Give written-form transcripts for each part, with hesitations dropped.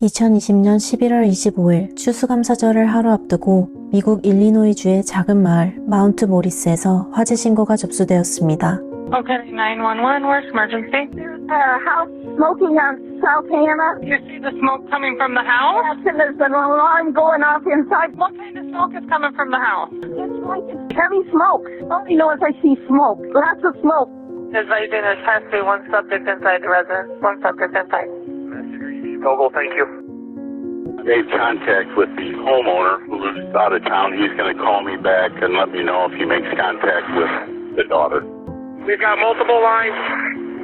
2020년 11월 25일 추수감사절을 하루 앞두고 미국 일리노이주의 작은 마을 마운트 모리스에서 화재 신고가 접수되었습니다. Okay, 911, where's emergency? There's a house smoking on South Hannah. You see the smoke coming from the house? Yes, and there's an alarm going off inside. What kind of smoke is coming from the house? It's like heavy smoke. All I know is I see smoke. Lots of smoke. Advising there has to be one subject inside the residence, one subject inside. Noble, thank you. Made contact with the homeowner who lives out of town. He's going to call me back and let me know if he makes contact with the daughter. We've got multiple lines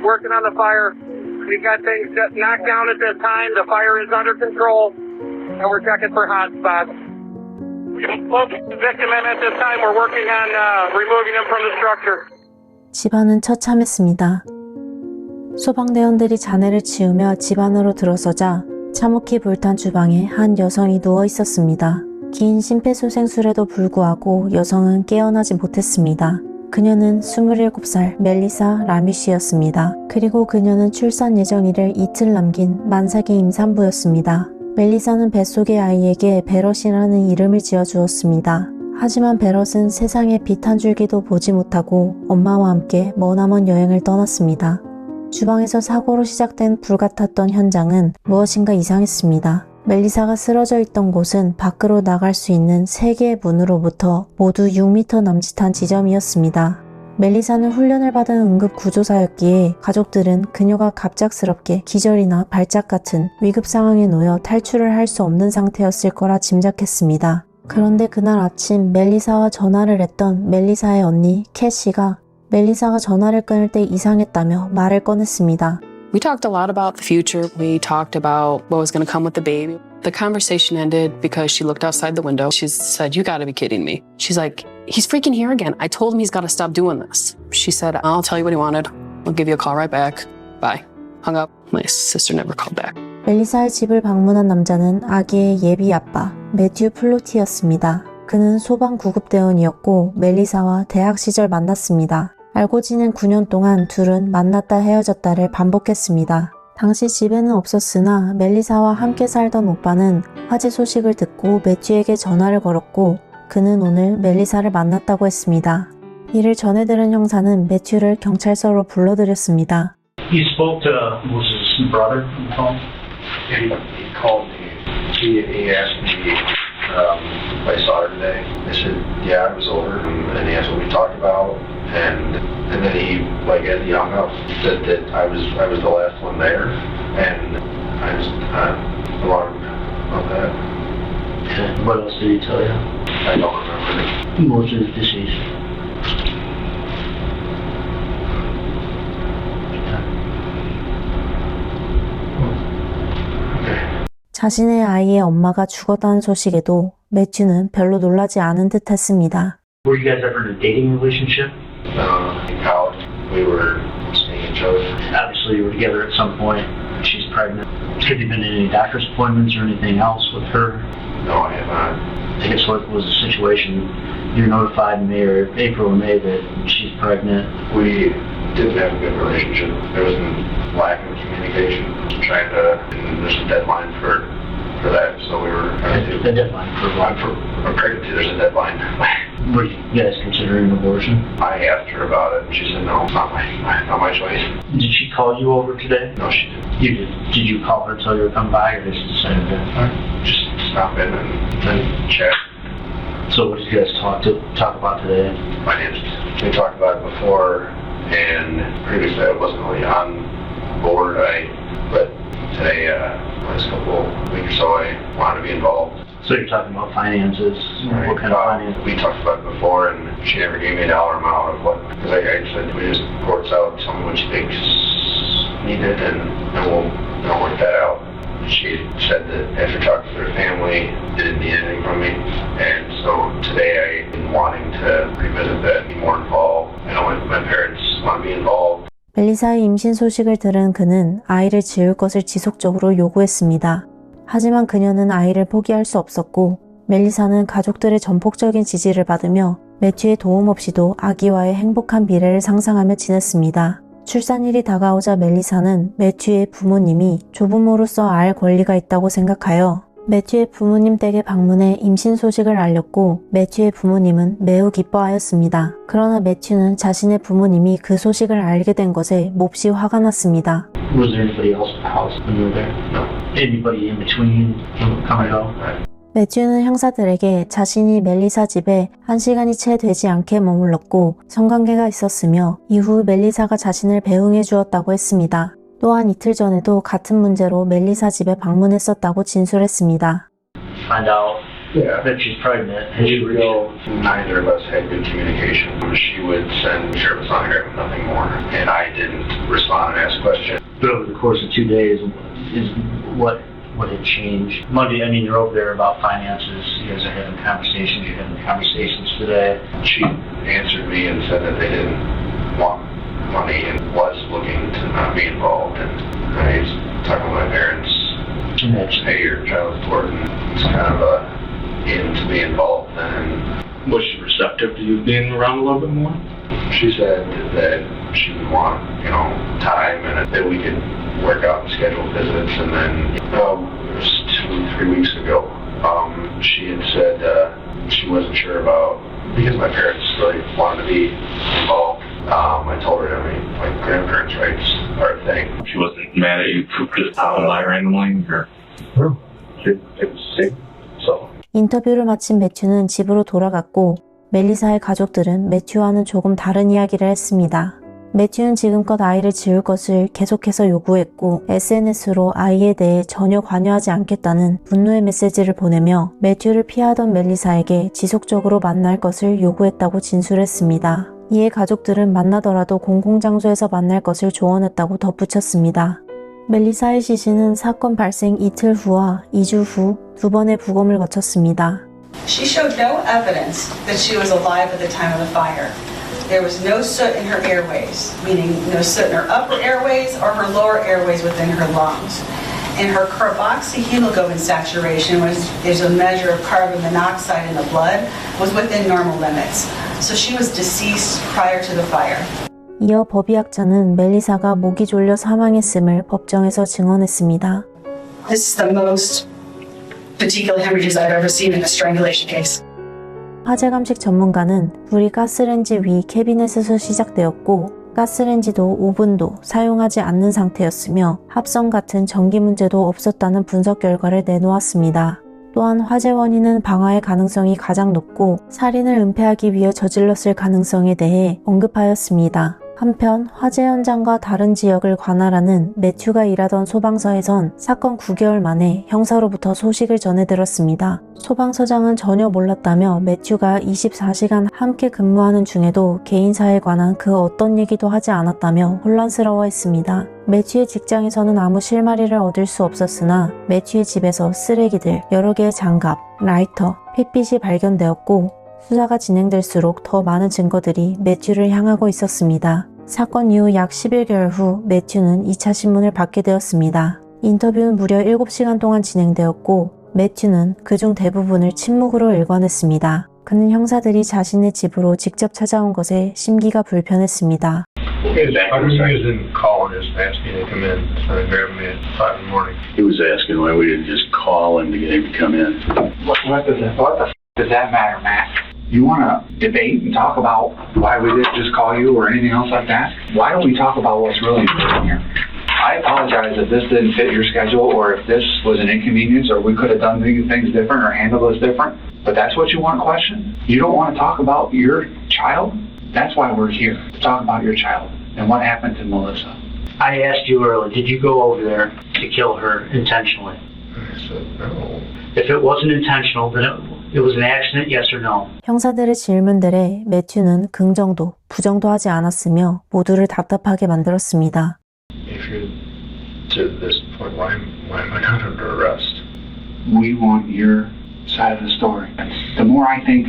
working on the fire. We've got things knocked down at this time. The fire is under control, and we're checking for hot spots. We've located the victim, and at this time we're working on removing him from the structure. 집안은 처참했습니다. 소방대원들이 잔해를 치우며 집 안으로 들어서자 차묵히 불탄 주방에 한 여성이 누워 있었습니다. 긴 심폐소생술에도 불구하고 여성은 깨어나지 못했습니다. 그녀는 27살 멜리사 라뮤시였습니다. 그리고 그녀는 출산 예정일을 이틀 남긴 만삭의 임산부였습니다. 멜리사는 뱃속의 아이에게 베럿이라는 이름을 지어주었습니다. 하지만 베럿은 세상에 빛 한 줄기도 보지 못하고 엄마와 함께 머나먼 여행을 떠났습니다. 주방에서 사고로 시작된 불같았던 현장은 무엇인가 이상했습니다. 멜리사가 쓰러져 있던 곳은 밖으로 나갈 수 있는 3개의 문으로부터 모두 6m 남짓한 지점이었습니다. 멜리사는 훈련을 받은 응급구조사였기에 가족들은 그녀가 갑작스럽게 기절이나 발작 같은 위급 상황에 놓여 탈출을 할 수 없는 상태였을 거라 짐작했습니다. 그런데 그날 아침 멜리사와 전화를 했던 멜리사의 언니 캐시가 멜리사가 전화를 끊을 때 이상했다며 말을 꺼냈습니다. We talked a lot about the future. We talked about what was going to come with the baby. The conversation ended because she looked outside the window. She said, "You got to be kidding me." She's like, "He's freaking here again. I told him he's got to stop doing this." She said, "I'll tell you what he wanted. I'll give you a call right back. Bye." Hung up. My sister never called back. 멜리사의 집을 방문한 남자는 아기의 예비 아빠 매튜 플로티였습니다. 그는 소방 구급대원이었고 멜리사와 대학 시절 만났습니다. 알고 지낸 9년 동안 둘은 만났다 헤어졌다를 반복했습니다. 당시 집에는 없었으나 멜리사와 함께 살던 오빠는 화재 소식을 듣고 매튜에게 전화를 걸었고 그는 오늘 멜리사를 만났다고 했습니다. 이를 전해 들은 형사는 매튜를 경찰서로 불러들였습니다. You spoke to was his brother on the phone? He called me. He asked me if I saw her today. I said, yeah, I was over, and he asked what we talked about, and then he, as he hung up, said that I was the last one there, and I was alarmed about that. Okay. What else did he tell you? I don't remember. What was his disease? 자신의 아이의 엄마가 죽었다는 소식에도 매튜는 별로 놀라지 않은 듯 했습니다. Were you guys ever in a dating relationship? In college, we were seeing each other. Obviously, you were together at some point. She's pregnant. Have you been in any doctor's appointments or anything else with her? No, I have not. I guess what was the situation? You're notified in May or April or May that she's pregnant. We didn't have a good relationship. There was a lack of communication. And there's a deadline for that, so we were trying to The deadline for what? for a pregnancy. There's a deadline. Were you guys considering abortion? I asked her about it, and she said no, it's not my choice. Did she call you over today? No, she didn't. You did. Did you call her, tell her to come by, or just decided to? Just stop in and then chat. So what did you guys talk about today? Finances. We talked about it before, and previously I wasn't really on board. But today, last week or so, I wanted to be involved. So you're talking about finances. Right. What kind of finances? We talked about it before, and she never gave me a dollar amount of what, because I said, we just works out, tell me what she thinks needed, and we'll work that out. She said that after talking to her family, they didn't need anything from me, and so today I've been wanting to revisit that, be more involved. I know my parents want to be involved. 멜리사의 임신 소식을 들은 그는 아이를 지을 것을 지속적으로 요구했습니다. 하지만 그녀는 아이를 포기할 수 없었고 멜리사는 가족들의 전폭적인 지지를 받으며 매튜의 도움 없이도 아기와의 행복한 미래를 상상하며 지냈습니다. 출산일이 다가오자 멜리사는 매튜의 부모님이 조부모로서 알 권리가 있다고 생각하여 매튜의 부모님 댁에 방문해 임신 소식을 알렸고 매튜의 부모님은 매우 기뻐하였습니다. 그러나 매튜는 자신의 부모님이 그 소식을 알게 된 것에 몹시 화가 났습니다. Was there anybody else at the house when you were there? No. Anybody in between come and go? 매튜는 형사들에게 자신이 멜리사 집에 1시간이 채 되지 않게 머물렀고 성관계가 있었으며 이후 멜리사가 자신을 배웅해 주었다고 했습니다. 또한 이틀 전에도 같은 문제로 멜리사 집에 방문했었다고 진술했습니다. Find out Yeah. that she's pregnant and she Neither of us had good communication. She would send share of sonogram, nothing more. And I didn't respond and ask questions. But over the course of 2 days, is what had changed? Monday, I mean, you're over there about finances. You guys are having conversations. You're having conversations today. She answered me and said that they didn't want money and was looking to not be involved. And I was talking with my parents, pay your child support, and it's kind of a in to be involved. And was she receptive to you being around a little bit more? she said that she would want, time and that we could work out and schedule visits. And then, it was 2-3 weeks ago, she had said she wasn't sure about, because my parents really wanted to be involved. I told her, like grandparents' rights are a thing. She wasn't mad at you for just popping by randomly, or? It was sick, so. 인터뷰를 마친 매튜는 집으로 돌아갔고 멜리사의 가족들은 매튜와는 조금 다른 이야기를 했습니다. 매튜는 지금껏 아이를 지울 것을 계속해서 요구했고 SNS로 아이에 대해 전혀 관여하지 않겠다는 분노의 메시지를 보내며 매튜를 피하던 멜리사에게 지속적으로 만날 것을 요구했다고 진술했습니다. 이에 가족들은 만나더라도 공공장소에서 만날 것을 조언했다고 덧붙였습니다. 멜리사의 시신은 사건 발생 이틀 후와 2주 후 2번의 부검을 거쳤습니다. She showed no evidence that she was alive at the time of the fire. There was no soot in her airways, meaning no soot in her upper airways or her lower airways within her lungs. And her carboxyhemoglobin saturation, which is a measure of carbon monoxide in the blood, was within normal limits. So she was deceased prior to the fire. 이어 법의학자는 멜리사가 목이 졸려 사망했음을 법정에서 증언했습니다. This is the most petechial hemorrhages I've ever seen in a strangulation case. 화재 감식 전문가는 불이 가스레인지 위 캐비넷에서 시작되었고 가스레인지도 오븐도 사용하지 않는 상태였으며 합성 같은 전기 문제도 없었다는 분석 결과를 내놓았습니다. 또한 화재 원인은 방화의 가능성이 가장 높고 살인을 은폐하기 위해 저질렀을 가능성에 대해 언급하였습니다. 한편 화재 현장과 다른 지역을 관할하는 매튜가 일하던 소방서에선 사건 9개월 만에 형사로부터 소식을 전해 들었습니다. 소방서장은 전혀 몰랐다며 매튜가 24시간 함께 근무하는 중에도 개인사에 관한 그 어떤 얘기도 하지 않았다며 혼란스러워했습니다. 매튜의 직장에서는 아무 실마리를 얻을 수 없었으나 매튜의 집에서 쓰레기들, 여러 개의 장갑, 라이터, 핏빛이 발견되었고 수사가 진행될수록 더 많은 증거들이 매튜를 향하고 있었습니다. 사건 이후 약 11개월 후 매튜는 2차 신문을 받게 되었습니다. 인터뷰는 무려 7시간 동안 진행되었고 매튜는 그중 대부분을 침묵으로 일관했습니다. 그는 형사들이 자신의 집으로 직접 찾아온 것에 심기가 불편했습니다. I didn't call and just ask me to come in. So I grabbed me at 5 in the morning. He was asking why we didn't just call him to get him to come in. What does that matter, Matt? You want to debate and talk about why we didn't just call you or anything else like that? Why don't we talk about what's really important here? I apologize if this didn't fit your schedule or if this was an inconvenience or we could have done things different or handled this different. But that's what you want to question? You don't want to talk about your child? That's why we're here, to talk about your child and what happened to Melissa. I asked you earlier, did you go over there to kill her intentionally? I said no. If it wasn't intentional, then it was an accident, yes or no? 형사들의 질문들에 매튜는 긍정도 부정도 하지 않았으며 모두를 답답하게 만들었습니다. If you're to this point, why am I not under arrest? We want your side of the story. The more I think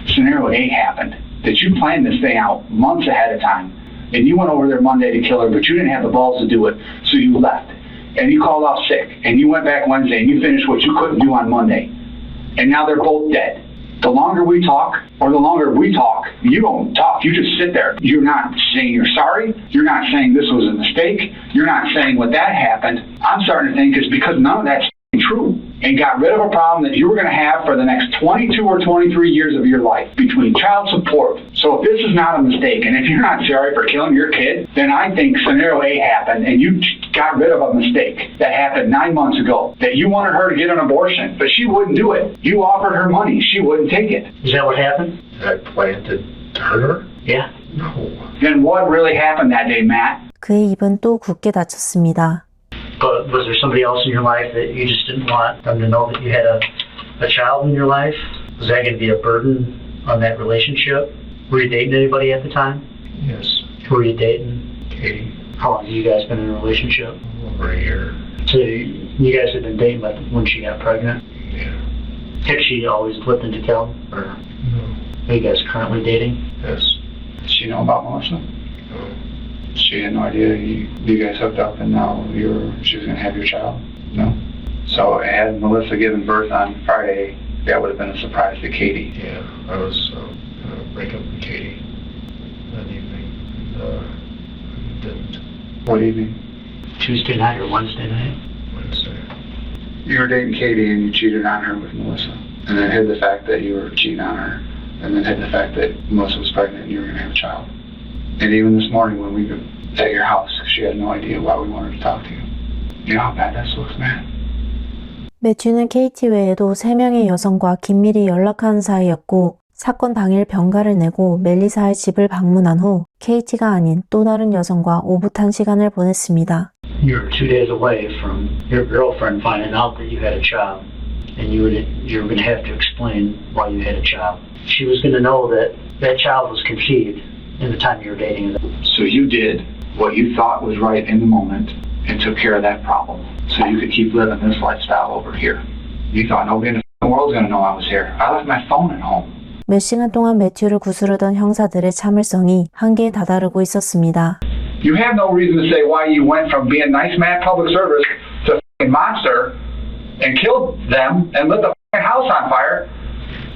scenario A happened, that you planned this thing out months ahead of time, and you went over there Monday to kill her, but you didn't have the balls to do it, so you left. And you called off sick, and you went back Wednesday, and you finished what you couldn't do on Monday. And now they're both dead. The longer we talk, you don't talk. You just sit there. You're not saying you're sorry. You're not saying this was a mistake. You're not saying what that happened. I'm starting to think it's because none of that's true and got rid of a problem that you were going to have for the next 22 or 23 years of your life between child support. So if this is not a mistake, and if you're not sorry for killing your kid, then I think scenario A happened and you got rid of a mistake that happened 9 months ago, that you wanted her to get an abortion, but she wouldn't do it. You offered her money. She wouldn't take it. Is that what happened? I planted to hurt her? Yeah. No. Then what really happened that day, Matt? 그의 입은 또 굳게 닫혔습니다. But was there somebody else in your life that you just didn't want them to know that you had a child in your life? Was that going to be a burden on that relationship? Were you dating anybody at the time? Yes. Who were you dating? Katie. How long have you guys been in a relationship? Over a year. So you guys had been dating when she got pregnant? Yeah. Had she always lived in DeKalb? Or No. are you guys currently dating? Yes. Did she know about Melissa? No. She had no idea you guys hooked up and now she was going to have your child? No? So had Melissa given birth on Friday, that would have been a surprise to Katie. Yeah, I was going to break up with Katie that evening. And didn't. What evening? Tuesday night or Wednesday night? Wednesday. You were dating Katie and you cheated on her with Melissa. And then hid the fact that you were cheating on her. And then hid the fact that Melissa was pregnant and you were going to have a child. And even this morning when we were at your house, she had no idea why we wanted to talk to you. You know how bad that looks, man? 매튜는 케이티 외에도 3명의 여성과 긴밀히 연락하는 사이였고 사건 당일 병가를 내고 멜리사의 집을 방문한 후 케이티가 아닌 또 다른 여성과 오붓한 시간을 보냈습니다. You're 2 days away from your girlfriend finding out that you had a child, and you were going to have to explain why you had a child. She was going to know that that child was conceived in the time you were dating. So you did what you thought was right in the moment and took care of that problem so you could keep living this lifestyle over here. You thought nobody in the world was going to know I was here. I left my phone at home. 몇 시간 동안 매튜를 구스르던 형사들의 참을성이 한계에 다다르고 있었습니다. You have no reason to say why you went from being nice man public service to a monster and killed them and lit the house on fire.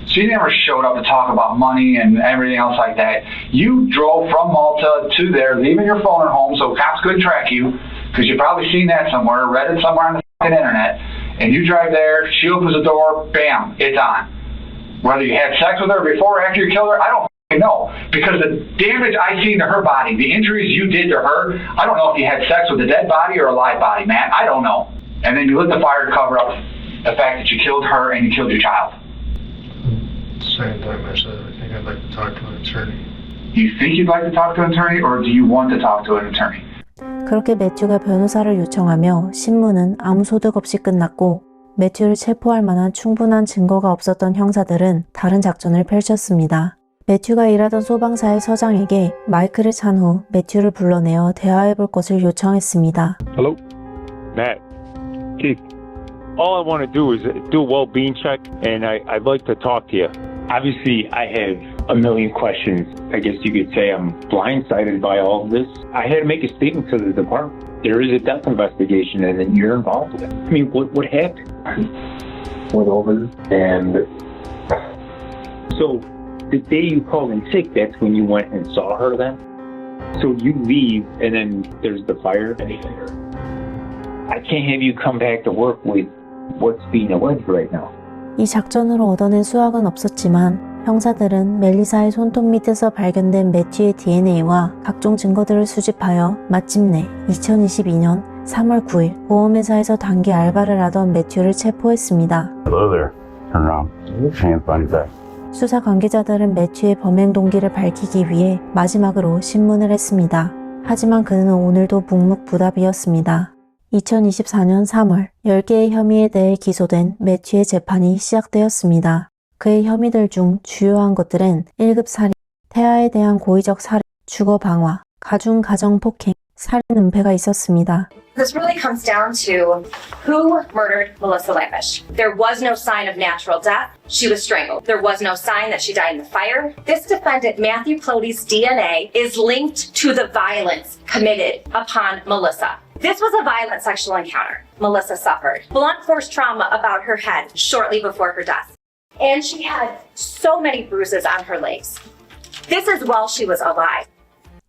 She never showed up to talk about money and everything else like that. You drove from Malta to there, leaving your phone at home so cops couldn't track you, because you've probably seen that somewhere, read it somewhere on the internet, and you drive there, she opens the door, bam, it's on. Whether you had sex with her before or after you killed her, I don't know, because the damage I seen to her body, the injuries you did to her, I don't know if you had sex with a dead body or a live body, Matt. I don't know. And then you lit the fire to cover up the fact that you killed her and you killed your child. Same time I said, I think I'd like to talk to an attorney. Do you think you'd like to talk to an attorney, or do you want to talk to an attorney? 그렇게 매튜가 변호사를 요청하며 신문은 아무 소득 없이 끝났고 매튜를 체포할 만한 충분한 증거가 없었던 형사들은 다른 작전을 펼쳤습니다. 매튜가 일하던 소방사의 서장에게 마이크를 찬 후 매튜를 불러내어 대화해볼 것을 요청했습니다. Hello? Matt. Keith. All I want to do is do a well-being check, and I'd like to talk to you. Obviously, I have a million questions. I guess you could say I'm blindsided by all of this. I had to make a statement to the department. There is a death investigation, and then you're involved with it. I mean, what happened? I went over, and so the day you called in sick, that's when you went and saw her then? So you leave, and then there's the fire? I can't have you come back to work with what's being alleged right now. 이 작전으로 얻어낸 수확은 없었지만 형사들은 멜리사의 손톱 밑에서 발견된 매튜의 DNA와 각종 증거들을 수집하여 마침내 2022년 3월 9일 보험회사에서 단기 알바를 하던 매튜를 체포했습니다. Hello there. Turn around. Hands behind your back. 수사 관계자들은 매튜의 범행 동기를 밝히기 위해 마지막으로 신문을 했습니다. 하지만 그는 오늘도 묵묵부답이었습니다. 2024년 3월 10개의 혐의에 대해 기소된 매튜의 재판이 시작되었습니다. 그의 혐의들 중 주요한 것들은 1급 살인, 태아에 대한 고의적 살인, 주거 방화, 가중 가정 폭행, 살인 은폐가 있었습니다. This really comes down to who murdered Melissa Lampish. There was no sign of natural death. She was strangled. There was no sign that she died in the fire. This defendant, Matthew Ploty's DNA, is linked to the violence committed upon Melissa. This was a violent sexual encounter Melissa suffered. Blunt force trauma about her head shortly before her death. And she had so many bruises on her legs. This is while she was alive.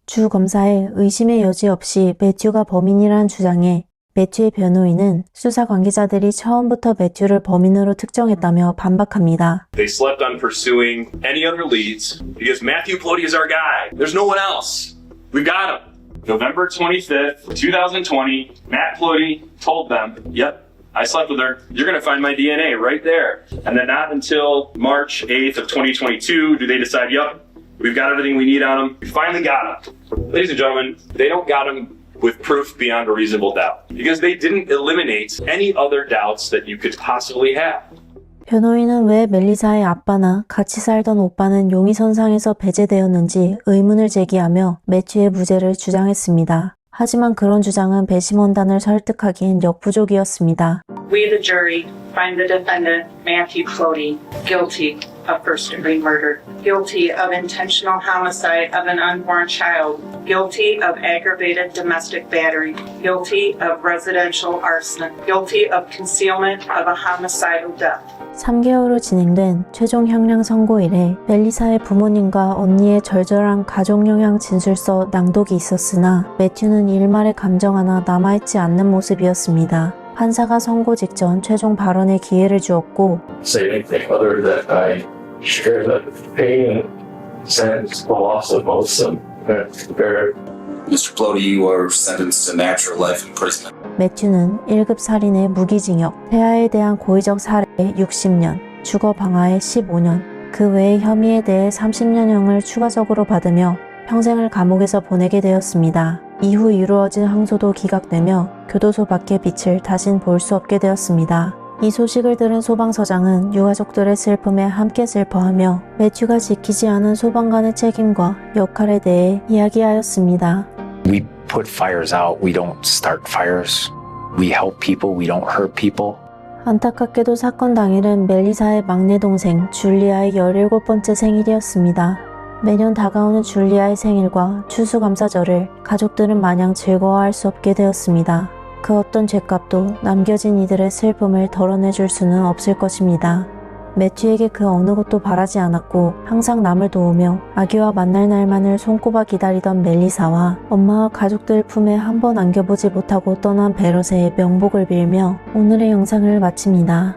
주 검사의 의심의 여지 없이 매튜가 범인이라는 주장에 매튜의 변호인은 수사 관계자들이 처음부터 매튜를 범인으로 특정했다며 반박합니다. They slept on pursuing any other leads because Matthew Plody is our guy. There's no one else. We've got him. November 25th, 2020, Matt Plody told them, yep, I slept with her. You're going to find my DNA right there. And then not until March 8th of 2022 do they decide, yep, we've got everything we need on him. We finally got him. Ladies and gentlemen, they don't got him with proof beyond a reasonable doubt because they didn't eliminate any other doubts that you could possibly have. 변호인은 왜 멜리사의 아빠나 같이 살던 오빠는 용의선상에서 배제되었는지 의문을 제기하며 매튜의 무죄를 주장했습니다. 하지만 그런 주장은 배심원단을 설득하기엔 역부족이었습니다. We, the jury, find the defendant, Matthew Plody, guilty of first-degree murder, guilty of intentional homicide of an unborn child, guilty of aggravated domestic battery, guilty of residential arson, guilty of concealment of a homicidal death. 3개월 후 진행된 최종 형량 선고 이래 멜리사의 부모님과 언니의 절절한 가족영향 진술서 낭독이 있었으나 매튜는 일말의 감정 하나 남아있지 않는 모습이었습니다. 판사가 선고 직전 최종 발언의 기회를 주었고 say anything other than I share the pain and sense the loss of both of them. Mr. Plody, you are sentenced to natural life imprisonment. 매튜는 1급 살인의 무기징역, 폐하에 대한 고의적 살해에 60년, 주거 방화에 15년, 그 외의 혐의에 대해 30년형을 추가적으로 받으며 평생을 감옥에서 보내게 되었습니다. 이후 이루어진 항소도 기각되며 교도소 밖의 빛을 다신 볼 수 없게 되었습니다. 이 소식을 들은 소방서장은 유가족들의 슬픔에 함께 슬퍼하며 매튜가 지키지 않은 소방관의 책임과 역할에 대해 이야기하였습니다. We put fires out. We don't start fires. We help people. We don't hurt people. 안타깝게도 사건 당일은 멜리사의 막내 동생 줄리아의 17번째 생일이었습니다. 매년 다가오는 줄리아의 생일과 추수감사절을 가족들은 마냥 즐거워할 수 없게 되었습니다. 그 어떤 죗값도 남겨진 이들의 슬픔을 덜어내줄 수는 없을 것입니다. 매튜에게 그 어느 것도 바라지 않았고 항상 남을 도우며 아기와 만날 날만을 손꼽아 기다리던 멜리사와 엄마와 가족들 품에 한 번 안겨보지 못하고 떠난 베럿의 명복을 빌며 오늘의 영상을 마칩니다.